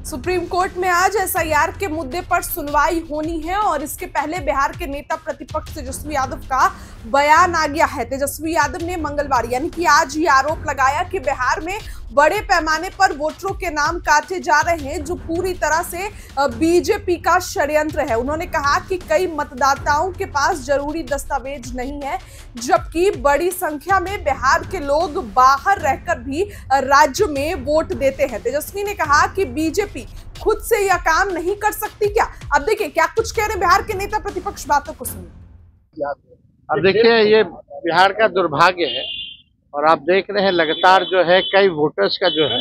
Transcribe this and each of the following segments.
Supreme court में आज SIR के मुद्दे पर सुनवाई होनी है और इसके पहले बिहार के नेता प्रतिपक्ष तेजस्वी यादव का बयान आ गया है। तेजस्वी यादव ने मंगलवार यानी कि आज ये आरोप लगाया कि बिहार में बड़े पैमाने पर वोटरों के नाम काटे जा रहे हैं, जो पूरी तरह से बीजेपी का षड्यंत्र है। उन्होंने कहा कि कई मतदाताओं के पास जरूरी दस्तावेज नहीं है, जबकि बड़ी संख्या में बिहार के लोग बाहर रहकर भी राज्य में वोट देते हैं। तेजस्वी ने कहा कि बीजेपी खुद से यह काम नहीं कर सकती क्या? अब देखिए क्या कुछ कह रहे बिहार के नेता प्रतिपक्ष, बातों को सुनिए। अब देखिए, ये बिहार का दुर्भाग्य है और आप देख रहे हैं लगातार जो है कई वोटर्स का जो है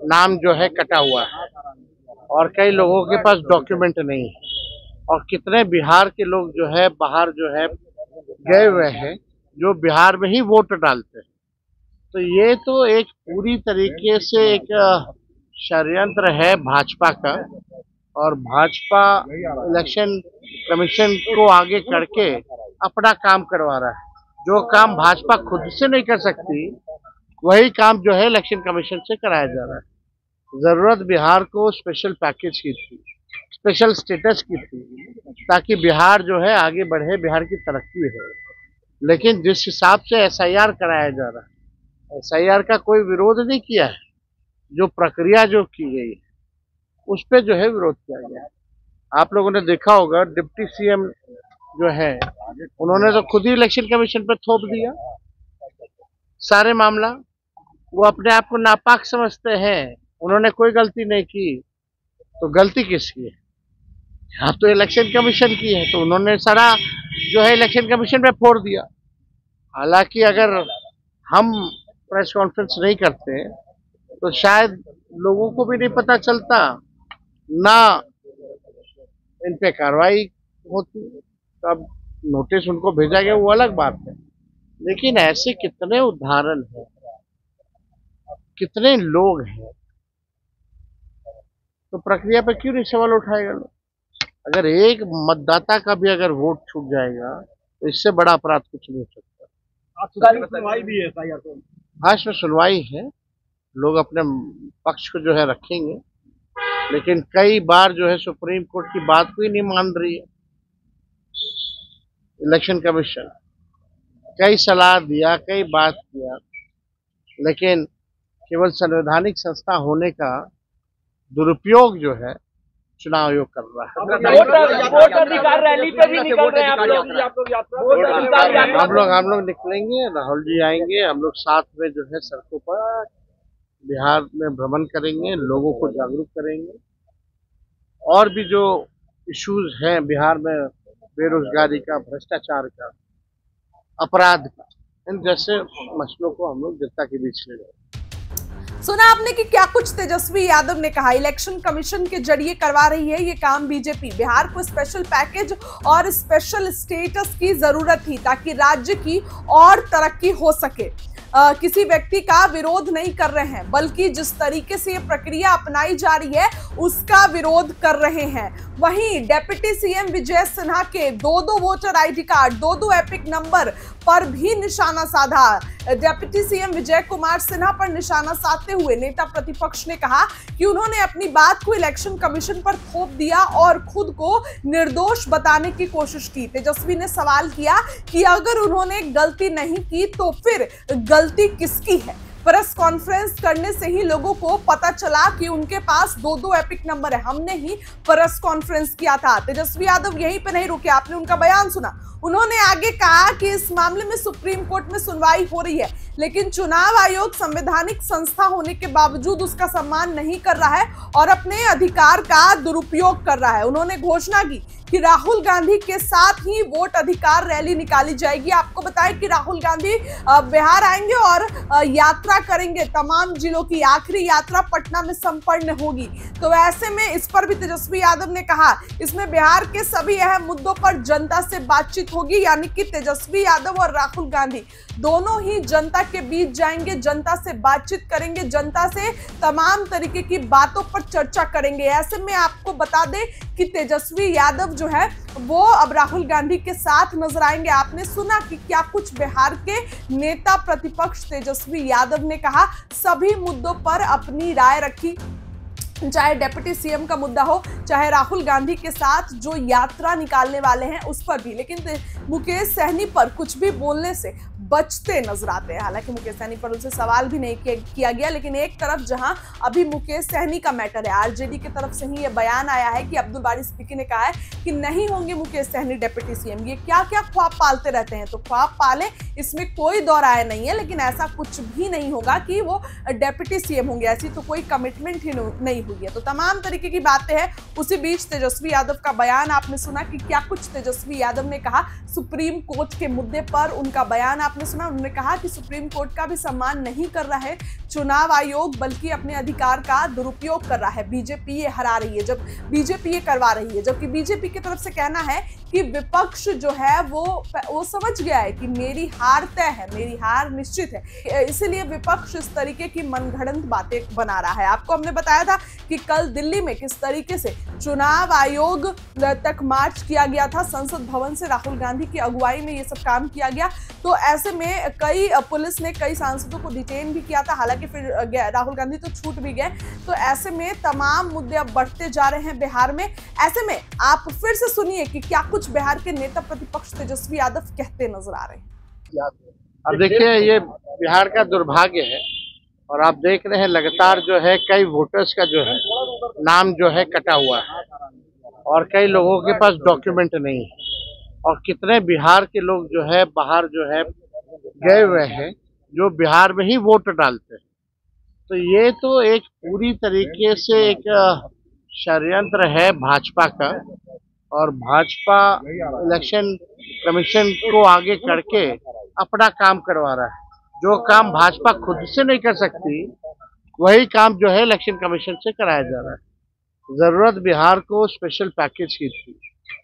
नाम जो है कटा हुआ है और कई लोगों के पास डॉक्यूमेंट नहीं है और कितने बिहार के लोग जो है बाहर जो है गए हुए हैं, जो बिहार में ही वोट डालते हैं। तो ये तो एक पूरी तरीके से एक षड्यंत्र है भाजपा का, और भाजपा इलेक्शन कमीशन को आगे करके अपना काम करवा रहा है। जो काम भाजपा खुद से नहीं कर सकती, वही काम जो है इलेक्शन कमीशन से कराया जा रहा है। जरूरत बिहार को स्पेशल पैकेज की थी, स्पेशल स्टेटस की थी, ताकि बिहार जो है आगे बढ़े, बिहार की तरक्की हो। लेकिन जिस हिसाब से एसआईआर कराया जा रहा है, एसआईआर का कोई विरोध नहीं किया है। जो प्रक्रिया जो की गई है उस पर जो है विरोध किया गया है। आप लोगों ने देखा होगा, डिप्टी सीएम जो है उन्होंने तो खुद ही इलेक्शन कमीशन पर थोप दिया सारे मामला। वो अपने आप को नापाक समझते हैं, उन्होंने कोई गलती नहीं की, तो गलती किसकी है? यहाँ तो इलेक्शन कमीशन की है, तो उन्होंने सारा जो है इलेक्शन कमीशन पे फोड़ दिया। हालांकि अगर हम प्रेस कॉन्फ्रेंस नहीं करते तो शायद लोगों को भी नहीं पता चलता, ना इन पे कार्रवाई होती। तो अब नोटिस उनको भेजा गया वो अलग बात है, लेकिन ऐसे कितने उदाहरण हैं, कितने लोग हैं, तो प्रक्रिया पर क्यों नहीं सवाल उठाएगा लोग? अगर एक मतदाता का भी अगर वोट छूट जाएगा तो इससे बड़ा अपराध कुछ नहीं हो सकता। सुनवाई भी है, हाँ, इसमें सुनवाई है, लोग अपने पक्ष को जो है रखेंगे, लेकिन कई बार जो है सुप्रीम कोर्ट की बात को ही नहीं मान रही है। इलेक्शन कमीशन कई सलाह दिया, कई बात किया, लेकिन केवल संवैधानिक संस्था होने का दुरुपयोग जो है चुनाव आयोग कर रहा है। वोट अधिकार रैली पे भी निकल रहे हैं आप लोग। हम लोग निकलेंगे, राहुल जी आएंगे, हम लोग साथ में जो है सड़कों पर बिहार में भ्रमण करेंगे, लोगों को जागरूक करेंगे। और भी जो इश्यूज हैं बिहार में, बेरोजगारी का, भ्रष्टाचार का, अपराध का, इन जैसे मसलों को हम लोग जनता के बीच ले जाएंगे। सुना आपने कि क्या कुछ तेजस्वी यादव ने कहा। इलेक्शन कमीशन के जरिए करवा रही है ये काम बीजेपी। बिहार को स्पेशल पैकेज और स्पेशल स्टेटस की जरूरत थी ताकि राज्य की और तरक्की हो सके। किसी व्यक्ति का विरोध नहीं कर रहे हैं, बल्कि जिस तरीके से ये प्रक्रिया अपनाई जा रही है उसका विरोध कर रहे हैं। वहीं डिप्टी सीएम विजय सिन्हा के दो वोटर आईडी कार्ड, दो एपिक नंबर पर भी निशाना साधा। डिप्टी सीएम विजय कुमार सिन्हा पर निशाना साधते हुए नेता प्रतिपक्ष ने कहा कि उन्होंने अपनी बात को इलेक्शन कमीशन पर थोप दिया और खुद को निर्दोष बताने की कोशिश की। तेजस्वी ने सवाल किया कि अगर उन्होंने गलती नहीं की तो फिर गलती किसकी है? प्रेस कॉन्फ्रेंस करने से ही लोगों को पता चला कि उनके पास दो एपिक नंबर है, हमने ही प्रेस कॉन्फ्रेंस किया था। तेजस्वी यादव यहीं पे नहीं रुके, आपने उनका बयान सुना। उन्होंने आगे कहा कि इस मामले में सुप्रीम कोर्ट में सुनवाई हो रही है, लेकिन चुनाव आयोग संवैधानिक संस्था होने के बावजूद उसका सम्मान नहीं कर रहा है और अपने अधिकार का दुरुपयोग कर रहा है। उन्होंने घोषणा की कि राहुल गांधी के साथ ही वोट अधिकार रैली निकाली जाएगी। आपको बताएं कि राहुल गांधी बिहार आएंगे और यात्रा करेंगे, तमाम जिलों की आखिरी यात्रा पटना में संपन्न होगी। तो ऐसे में इस पर भी तेजस्वी यादव ने कहा इसमें बिहार के सभी अहम मुद्दों पर जनता से बातचीत होगी, यानी कि तेजस्वी यादव और राहुल गांधी दोनों ही जनता के बीच जाएंगे, जनता से बातचीत करेंगे, जनता से तमाम तरीके की बातों पर चर्चा करेंगे। ऐसे में आपको बता दें कि तेजस्वी यादव जो है वो अब राहुल गांधी के साथ नजर आएंगे। आपने सुना कि क्या कुछ बिहार के नेता प्रतिपक्ष तेजस्वी यादव ने कहा, सभी मुद्दों पर अपनी राय रखी। चाहे डिप्टी सीएम का मुद्दा हो, चाहे राहुल गांधी के साथ जो यात्रा निकालने वाले हैं उस पर भी, लेकिन मुकेश सहनी पर कुछ भी बोलने से बचते नजर आते हैं। हालांकि मुकेश सहनी पर उनसे सवाल भी नहीं किया गया, लेकिन एक तरफ जहां अभी मुकेश सहनी का मैटर है, आरजेडी की तरफ से ही यह बयान आया है कि अब्दुल बारी सिद्दीकी ने कहा है कि नहीं होंगे मुकेश सहनी डिप्टी सीएम। ये क्या क्या ख्वाब पालते रहते हैं, तो ख्वाब पाले, इसमें कोई दो राय नहीं है, लेकिन ऐसा कुछ भी नहीं होगा कि वो डिप्टी सीएम होंगे, ऐसी तो कोई कमिटमेंट ही नहीं हुई है। तो तमाम तरीके की बातें हैं। उसी बीच तेजस्वी यादव का बयान आपने सुना कि क्या कुछ तेजस्वी यादव ने कहा सुप्रीम कोर्ट के मुद्दे पर। उनका बयान आपने सुना, उन्होंने कहा कि सुप्रीम कोर्ट का भी सम्मान नहीं कर रहा है चुनाव आयोग, बल्कि अपने अधिकार का दुरुपयोग कर रहा है। बीजेपी ये हरा रही है, जब बीजेपी ये करवा रही है, जबकि बीजेपी की तरफ से कहना है कि विपक्ष जो है वो समझ गया है कि मेरी हार तय है, मेरी हार निश्चित है, इसीलिए विपक्ष इस तरीके की मनगढ़ंत बातें बना रहा है। आपको हमने बताया था कि कल दिल्ली में किस तरीके से चुनाव आयोग तक मार्च किया गया था, संसद भवन से राहुल गांधी की अगुवाई में ये सब काम किया गया। तो ऐसे में पुलिस ने कई सांसदों को डिटेन भी किया था, हालांकि फिर राहुल गांधी तो छूट भी गए। तो ऐसे में तमाम मुद्दे अब बढ़ते जा रहे हैं बिहार में। ऐसे में आप फिर से सुनिए कि क्या कुछ बिहार के नेता प्रतिपक्ष तेजस्वी यादव कहते नजर आ रहे हैं। अब देखिए, ये बिहार का दुर्भाग्य है और आप देख रहे हैं लगातार जो है कई वोटर्स का जो है नाम जो है कटा हुआ है और कई लोगों के पास डॉक्यूमेंट नहीं है और कितने बिहार के लोग जो है बाहर जो है गए हुए हैं जो बिहार में ही वोट डालते हैं। तो ये तो एक पूरी तरीके से एक षड्यंत्र है भाजपा का और भाजपा इलेक्शन कमीशन को आगे करके अपना काम करवा रहा है। जो काम भाजपा खुद से नहीं कर सकती वही काम जो है इलेक्शन कमीशन से कराया जा रहा है। जरूरत बिहार को स्पेशल पैकेज की थी,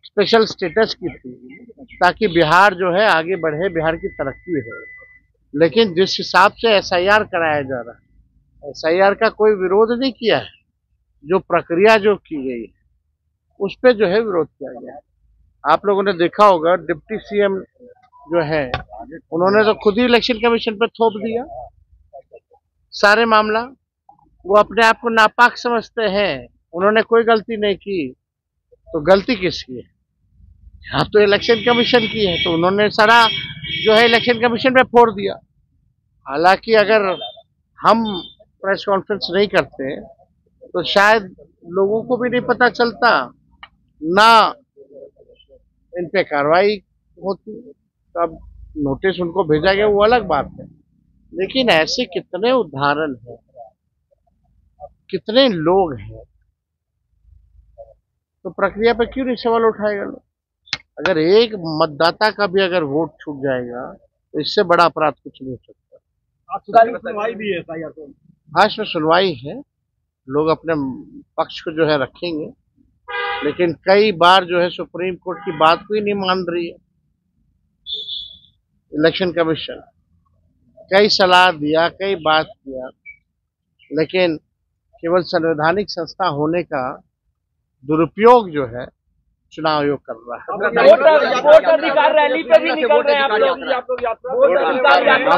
स्पेशल स्टेटस की थी, ताकि बिहार जो है आगे बढ़े, बिहार की तरक्की हो। लेकिन जिस हिसाब से एसआईआर कराया जा रहा है, एसआईआर का कोई विरोध नहीं किया है, जो प्रक्रिया जो की गई है उस पर जो है विरोध किया गया है। आप लोगों ने देखा होगा डिप्टी सीएम जो है उन्होंने तो खुद ही इलेक्शन कमीशन पर थोप दिया सारे मामला। वो अपने आप को नापाक समझते हैं, उन्होंने कोई गलती नहीं की, तो गलती किसकी है? यहाँ तो इलेक्शन कमीशन की है, तो उन्होंने सारा जो है इलेक्शन कमीशन पे फोड़ दिया। हालांकि अगर हम प्रेस कॉन्फ्रेंस नहीं करते तो शायद लोगों को भी नहीं पता चलता, ना इन पे कार्रवाई होती। तो अब नोटिस उनको भेजा गया वो अलग बात है, लेकिन ऐसे कितने उदाहरण हैं, कितने लोग हैं, तो प्रक्रिया पे क्यों नहीं सवाल उठाएगा लोग? अगर एक मतदाता का भी अगर वोट छूट जाएगा तो इससे बड़ा अपराध कुछ नहीं हो सकता। सुनवाई भी है हाँ, इसमें सुनवाई है, लोग अपने पक्ष को जो है रखेंगे, लेकिन कई बार जो है सुप्रीम कोर्ट की बात को ही नहीं मान रही है इलेक्शन कमीशन। कई सलाह दिया, कई बात किया, लेकिन केवल संवैधानिक संस्था होने का दुरुपयोग जो है चुनाव आयोग कर रहा है। वोट अधिकार रैली पे भी निकल रहे हैं आप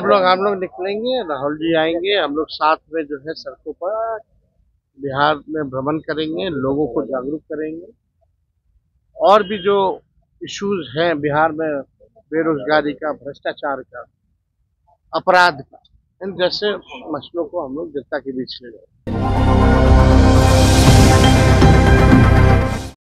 लोग। हम लोग निकलेंगे, राहुल जी आएंगे, हम लोग साथ में जो है सड़कों पर बिहार में भ्रमण करेंगे, लोगों को जागरूक करेंगे। और भी जो इश्यूज हैं बिहार में, बेरोजगारी का, भ्रष्टाचार का, अपराध का, इन जैसे मसलों को हम लोग जनता के बीच ले जाएंगे।